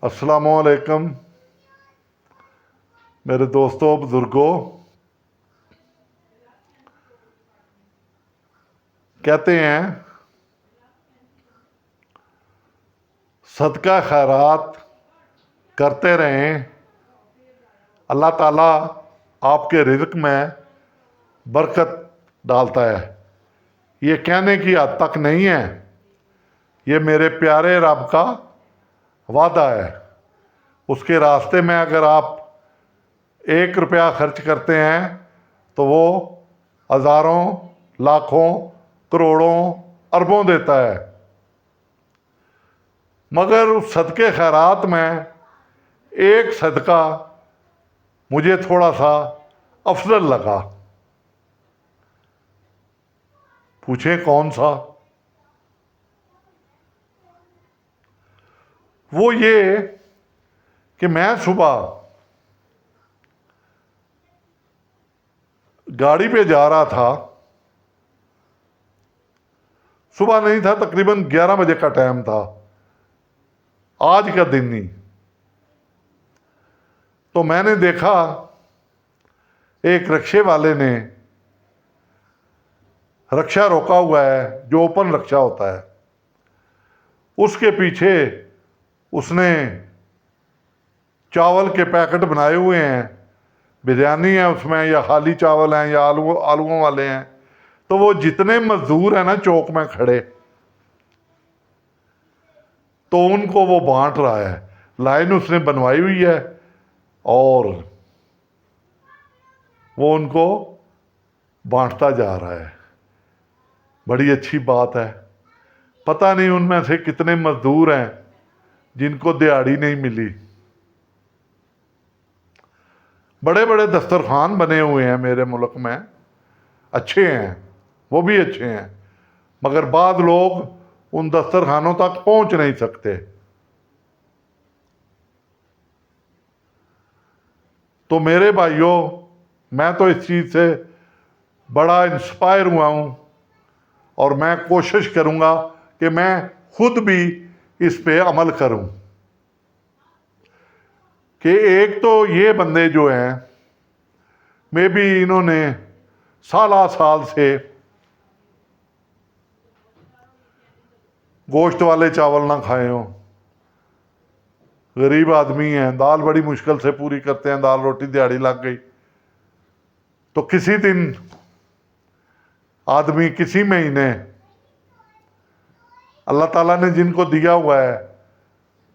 अस्सलाम वालेकुम मेरे दोस्तों बुज़ुर्गों। कहते हैं सदका खैरात करते रहें, अल्लाह ताला आपके रिज़्क़ में बरकत डालता है। ये कहने की हद तक नहीं है, ये मेरे प्यारे रब का वादा है। उसके रास्ते में अगर आप 1 रुपया खर्च करते हैं तो वो हज़ारों, लाखों, करोड़ों, अरबों देता है। मगर उस सदके खैरात में एक सदका मुझे थोड़ा सा अफजल लगा। पूछें कौन सा? वो ये कि मैं सुबह गाड़ी पे जा रहा था। सुबह नहीं था, तकरीबन 11 बजे का टाइम था, आज का दिन ही। तो मैंने देखा एक रिक्शे वाले ने रिक्शा रोका हुआ है, जो ओपन रिक्शा होता है। उसके पीछे उसने चावल के पैकेट बनाए हुए हैं, बिरयानी है उसमें, या खाली चावल हैं या आलूओं वाले हैं। तो वो जितने मजदूर हैं ना चौक में खड़े, तो उनको वो बांट रहा है। लाइन उसने बनवाई हुई है और वो उनको बांटता जा रहा है। बड़ी अच्छी बात है। पता नहीं उनमें से कितने मजदूर हैं जिनको दिहाड़ी नहीं मिली। बड़े बड़े दस्तरखान बने हुए हैं मेरे मुल्क में, अच्छे हैं, वो भी अच्छे हैं, मगर बाद लोग उन दस्तरखानों तक पहुंच नहीं सकते। तो मेरे भाइयों, मैं तो इस चीज़ से बड़ा इंस्पायर हुआ हूँ और मैं कोशिश करूँगा कि मैं खुद भी इस पे अमल करूँ। कि एक तो ये बंदे जो हैं, मे बी इन्होंने साल से गोश्त वाले चावल ना खाए हों, गरीब आदमी हैं, दाल बड़ी मुश्किल से पूरी करते हैं, दाल रोटी दिहाड़ी लग गई। तो किसी दिन आदमी किसी महीने अल्लाह ताला ने जिनको दिया हुआ है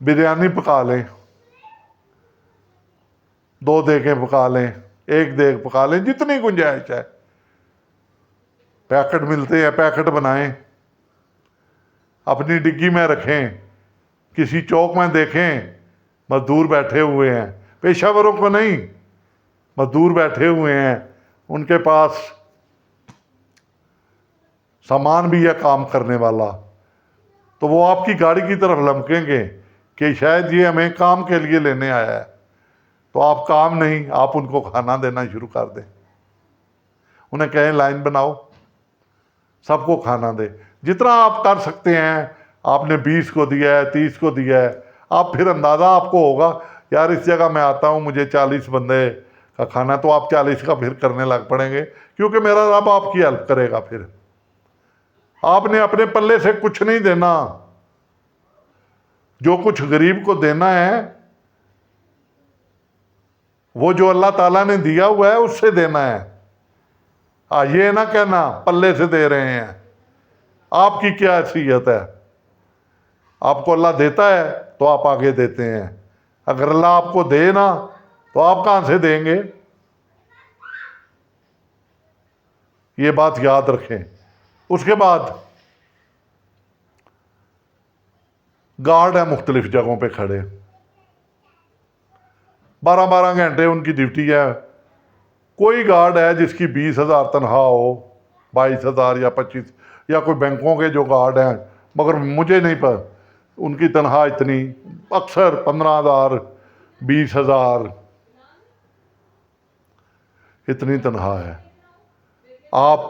बिरयानी पका लें, 2 देगें पका लें, 1 देग पका लें, जितनी गुंजाइश है। पैकेट मिलते हैं, पैकेट बनाएं, अपनी डिग्गी में रखें। किसी चौक में देखें मजदूर बैठे हुए हैं, पेशावरों को नहीं, मजदूर बैठे हुए हैं, उनके पास सामान भी है काम करने वाला, तो वो आपकी गाड़ी की तरफ लमकेंगे कि शायद ये हमें काम के लिए लेने आया है। तो आप काम नहीं, आप उनको खाना देना शुरू कर दें। उन्हें कहें लाइन बनाओ, सबको खाना दे। जितना आप कर सकते हैं, आपने 20 को दिया है, 30 को दिया है, आप फिर अंदाज़ा आपको होगा यार इस जगह मैं आता हूँ, मुझे 40 बंदे का खाना, तो आप 40 का फिर करने लग पड़ेंगे, क्योंकि मेरा रब आपकी हेल्प करेगा। फिर आपने अपने पल्ले से कुछ नहीं देना, जो कुछ गरीब को देना है वो जो अल्लाह ताला ने दिया हुआ है उससे देना है। ये ना कहना पल्ले से दे रहे हैं। आपकी क्या हैसियत है? आपको अल्लाह देता है तो आप आगे देते हैं। अगर अल्लाह आपको दे ना तो आप कहां से देंगे? ये बात याद रखें। उसके बाद गार्ड है मुख्तलिफ जगहों पे खड़े, 12-12 घंटे उनकी ड्यूटी है। कोई गार्ड है जिसकी 20,000 तनख्वाह हो, 22,000 या 25, या कोई बैंकों के जो गार्ड हैं, मगर मुझे नहीं पता उनकी तनख्वाह इतनी, अक्सर 15,000, 20,000 इतनी तनख्वाह है। आप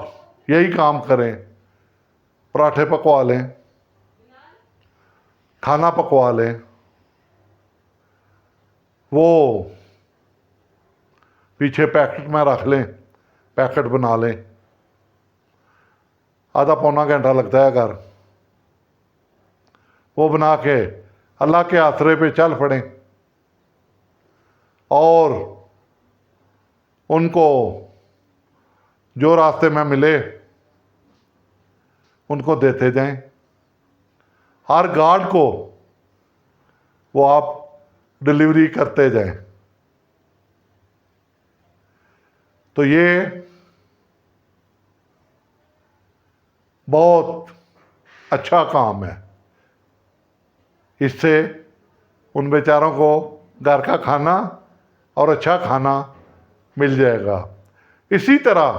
यही काम करें, पराठे पकवा लें, खाना पकवा लें, वो पीछे पैकेट में रख लें, पैकेट बना लें, आधा पौना घंटा लगता है घर, वो बना के अल्लाह के आसरे पे चल पड़ें और उनको जो रास्ते में मिले उनको देते जाएं। हर गार्ड को वो आप डिलीवरी करते जाएं। तो ये बहुत अच्छा काम है। इससे उन बेचारों को घर का खाना और अच्छा खाना मिल जाएगा। इसी तरह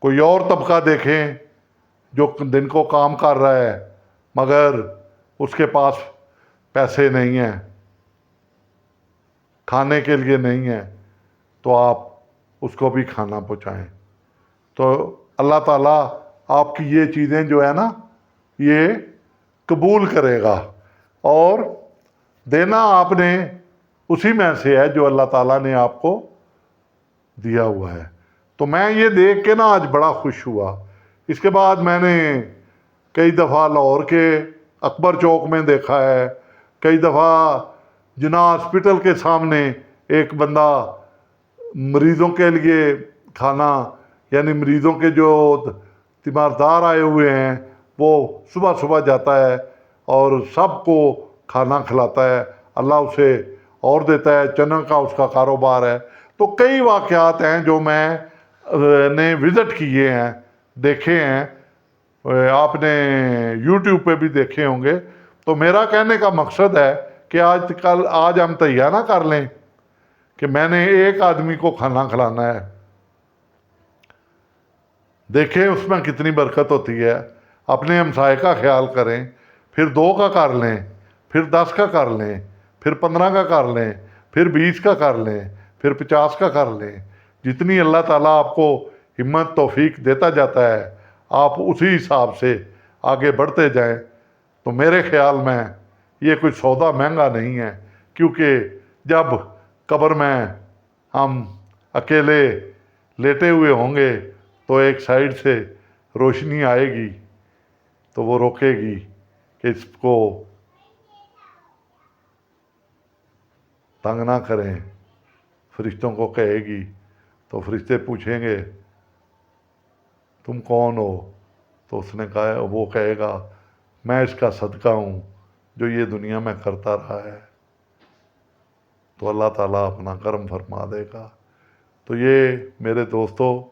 कोई और तबका देखें जो दिन को काम कर रहा है मगर उसके पास पैसे नहीं हैं, खाने के लिए नहीं है, तो आप उसको भी खाना पहुँचाएं। तो अल्लाह ताला आपकी ये चीज़ें जो है ना ये कबूल करेगा और देना आपने उसी में से है जो अल्लाह ताला ने आपको दिया हुआ है। तो मैं ये देख के ना आज बड़ा खुश हुआ। इसके बाद मैंने कई दफ़ा लाहौर के अकबर चौक में देखा है, कई दफ़ा जिन्ना हॉस्पिटल के सामने एक बंदा मरीज़ों के लिए खाना, यानी मरीज़ों के जो तीमारदार आए हुए हैं वो सुबह सुबह जाता है और सबको खाना खिलाता है, अल्लाह उसे और देता है, चना का उसका कारोबार है। तो कई वाक़यात हैं जो मैंने विज़िट किए हैं, देखे हैं, आपने यूट्यूब पे भी देखे होंगे। तो मेरा कहने का मकसद है कि आज हम तैयार ना कर लें कि मैंने एक आदमी को खाना खिलाना है। देखें उसमें कितनी बरकत होती है। अपने हमसाए का ख्याल करें, फिर 2 का कर लें, फिर 10 का कर लें, फिर 15 का कर लें, फिर 20 का कर लें, फिर 50 का कर लें। जितनी अल्लाह ताला आपको हिम्मत तौफीक देता जाता है आप उसी हिसाब से आगे बढ़ते जाएं। तो मेरे ख्याल में ये कोई सौदा महंगा नहीं है, क्योंकि जब कब्र में हम अकेले लेटे हुए होंगे तो एक साइड से रोशनी आएगी तो वो रोकेगी कि इसको तंग ना करें, फरिश्तों को कहेगी। तो फरिश्ते पूछेंगे तुम कौन हो? तो उसने कहा, वो कहेगा मैं इसका सदका हूँ जो ये दुनिया में करता रहा है। तो अल्लाह ताला अपना करम फरमा देगा। तो ये मेरे दोस्तों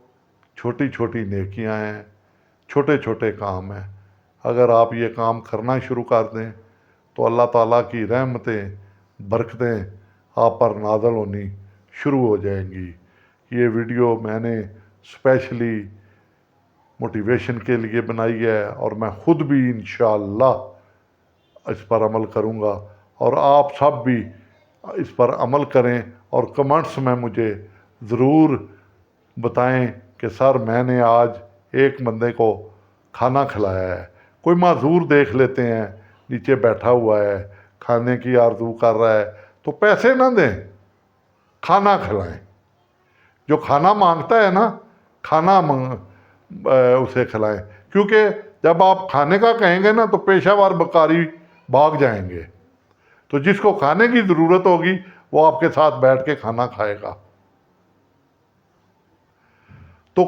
छोटी छोटी नेकियां हैं, छोटे छोटे काम हैं। अगर आप ये काम करना शुरू कर दें तो अल्लाह ताला की रहमतें, बरकतें आप पर नाज़िल होनी शुरू हो जाएंगी। ये वीडियो मैंने स्पेशली मोटिवेशन के लिए बनाई है और मैं ख़ुद भी इंशाअल्लाह इस पर अमल करूँगा और आप सब भी इस पर अमल करें और कमेंट्स में मुझे ज़रूर बताएं कि सर मैंने आज एक बंदे को खाना खिलाया है। कोई माजूर देख लेते हैं नीचे बैठा हुआ है, खाने की आरज़ू कर रहा है, तो पैसे ना दें, खाना खिलाएं। जो खाना मांगता है ना, खाना उसे खिलाएं, क्योंकि जब आप खाने का कहेंगे ना तो पेशावर बकारी भाग जाएंगे। तो जिसको खाने की ज़रूरत होगी वो आपके साथ बैठ के खाना खाएगा। तो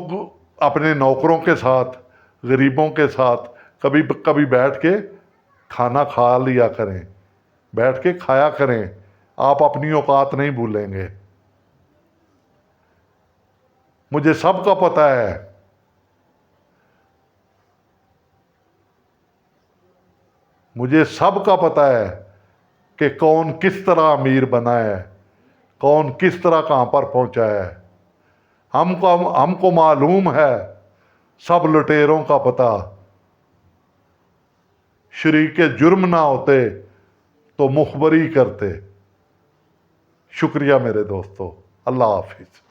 अपने नौकरों के साथ, गरीबों के साथ कभी कभी बैठ के खाना खा लिया करें, बैठ के खाया करें। आप अपनी औकात नहीं भूलेंगे। मुझे सब का पता है, मुझे सब का पता है कि कौन किस तरह अमीर बना है, कौन किस तरह कहाँ पर पहुंचा है। हमको मालूम है सब लुटेरों का पता। शरीके जुर्म ना होते तो मुखबरी करते। शुक्रिया मेरे दोस्तों, अल्लाह हाफिज़।